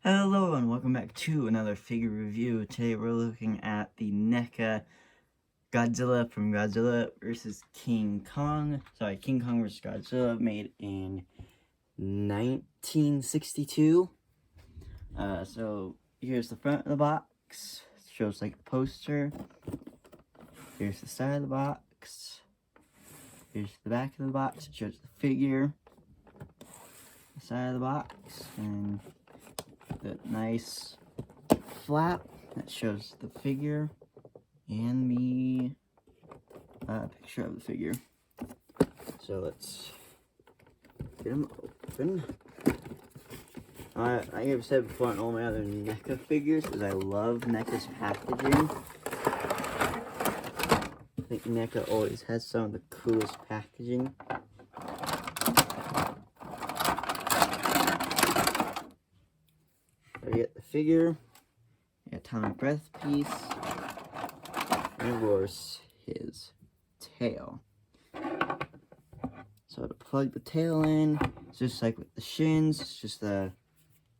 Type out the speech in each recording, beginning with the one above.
Hello and welcome back to another figure review. Today we're looking at the NECA Godzilla from Godzilla vs. King Kong. King Kong vs. Godzilla, made in 1962. So here's the front of the box. It shows like a poster. Here's the side of the box. Here's the back of the box. It shows the figure. The side of the box and the nice flap that shows the figure and the picture of the figure. So let's get them open. I have said before on all my other NECA figures is I love NECA's packaging. I think NECA always has some of the coolest packaging. I get the figure, a atomic breath piece, and of course his tail. So to plug the tail in, it's just like with the shins, it's just a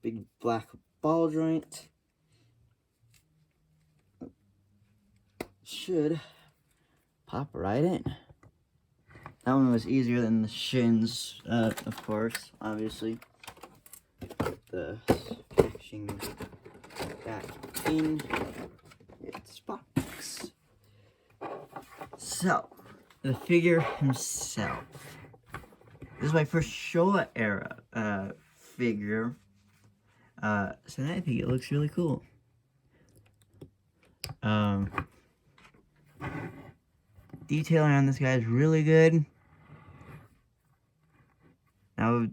big black ball joint. Should pop right in. That one was easier than the shins, of course, obviously. Put the packaging back in its box. So, the figure himself. This is my first Showa era figure. So I think it looks really cool. Detailing on this guy is really good. Now,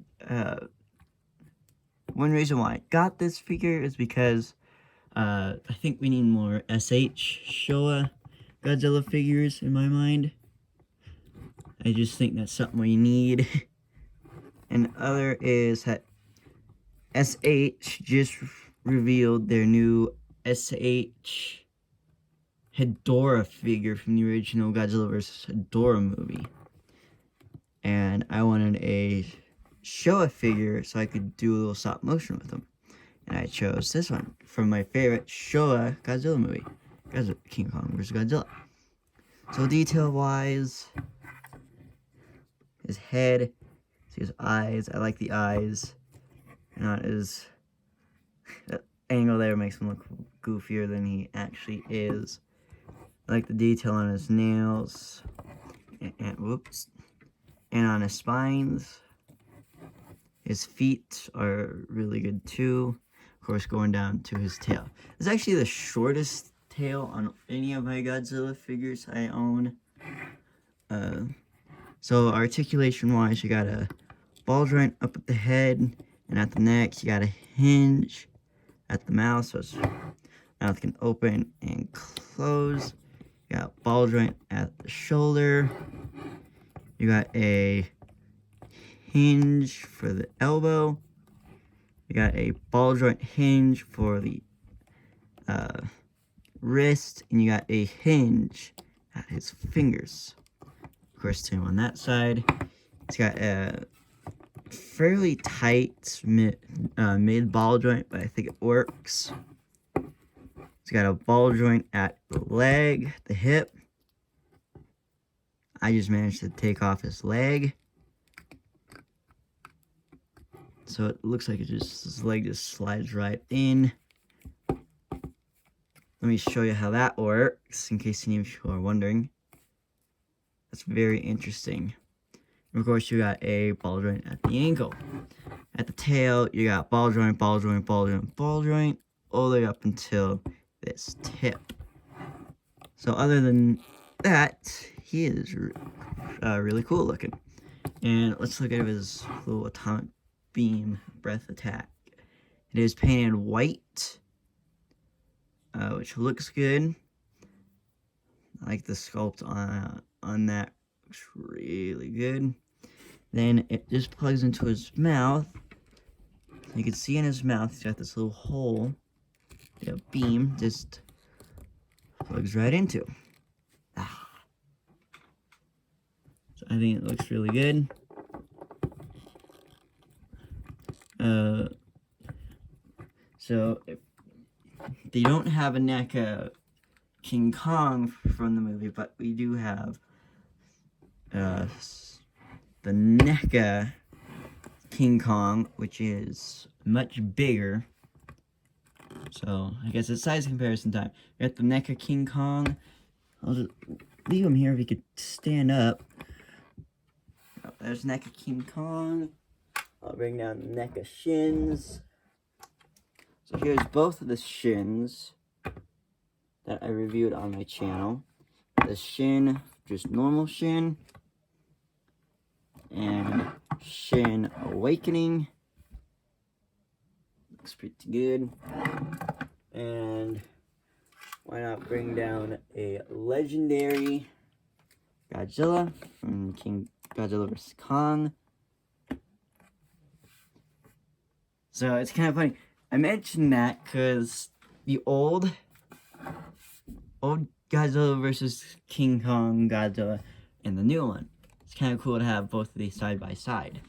one reason why I got this figure is because I think we need more SH Showa Godzilla figures in my mind. I just think that's something we need. And other is that SH just revealed their new SH Hedorah figure from the original Godzilla vs. Hedorah movie. And I wanted a Showa figure so I could do a little stop motion with them. And I chose this one from my favorite Showa Godzilla movie, King Kong vs. Godzilla. So detail-wise, his head, see his eyes. I like the eyes. Not as that angle there makes him look goofier than he actually is. I like the detail on his nails and on his spines. His feet are really good too. Of course, going down to his tail. It's actually the shortest tail on any of my Godzilla figures I own. So articulation wise, you got a ball joint up at the head and at the neck. You got a hinge at the mouth, so his mouth can open and close. You got a ball joint at the shoulder. You got a hinge for the elbow. You got a ball joint hinge for the wrist, and you got a hinge at his fingers. Of course, same on that side. It's got a fairly tight mid ball joint, but I think it works. It's got a ball joint at the leg, the hip. I just managed to take off his leg. So it looks like his leg just slides right in. Let me show you how that works, in case any of you are wondering. That's very interesting. And of course, you got a ball joint at the ankle. At the tail, you got ball joint, ball joint, ball joint, ball joint, all the way up until this tip. So other than that, he is really cool looking. And let's look at his little atomic beam breath attack. It is painted white, which looks good. I like the sculpt on that. Looks really good. Then it just plugs into his mouth. You can see in his mouth, he's got this little hole. A beam just plugs right into. So I think it looks really good. So if they don't have a NECA King Kong from the movie, but we do have the NECA King Kong, which is much bigger. So I guess it's size comparison time. We got the NECA King Kong. I'll just leave him here if he could stand up. Oh, there's NECA King Kong. I'll bring down the NECA shins. So here's both of the shins that I reviewed on my channel. The shin, just normal shin, and Shin Awakening. Looks pretty good. And why not bring down a legendary Godzilla from King Godzilla vs. Kong. So it's kind of funny. I mentioned that because the old Godzilla vs. King Kong Godzilla and the new one. It's kind of cool to have both of these side by side.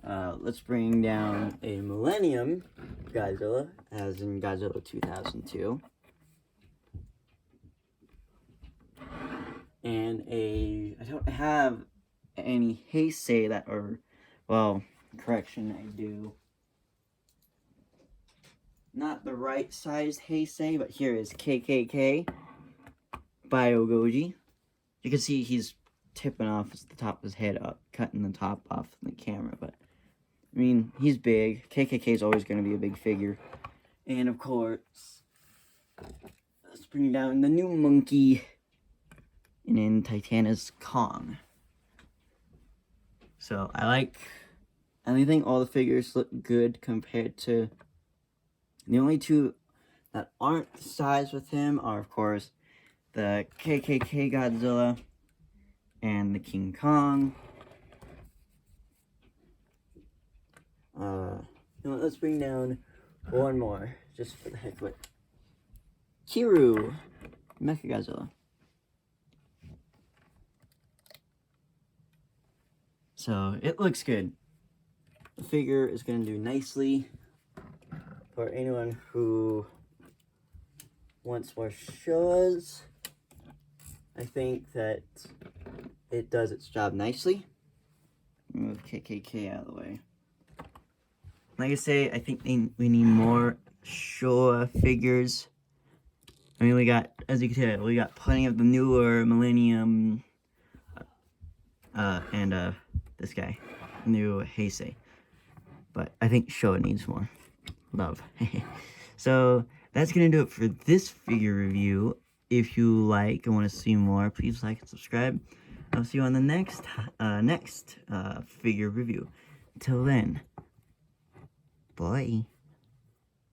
Let's bring down a Millennium Godzilla, as in Godzilla 2002. And I don't have any Heisei that are, well, correction, I do. Not the right size Heisei, but here is KKK Bio Goji. You can see he's tipping off the top of his head up, cutting the top off the camera, but I mean, he's big. KKK is always going to be a big figure. And of course, let's bring down the new monkey, and in Titana's Kong. So I think all the figures look good compared to the only two that aren't the size with him are, of course, the KKK Godzilla and the King Kong. Let's bring down one more, just for the heck of it. Kiru, Mechagodzilla. So, it looks good. The figure is going to do nicely for anyone who wants more shows. I think that it does its job nicely. Move KKK out of the way. Like I say, I think we need more Showa figures. I mean, we got, as you can tell, we got plenty of the newer Millennium, and this guy, new Heisei. But I think Showa needs more love. So that's gonna do it for this figure review. If you like and want to see more, please like and subscribe. I'll see you on the next figure review. Until then, bye.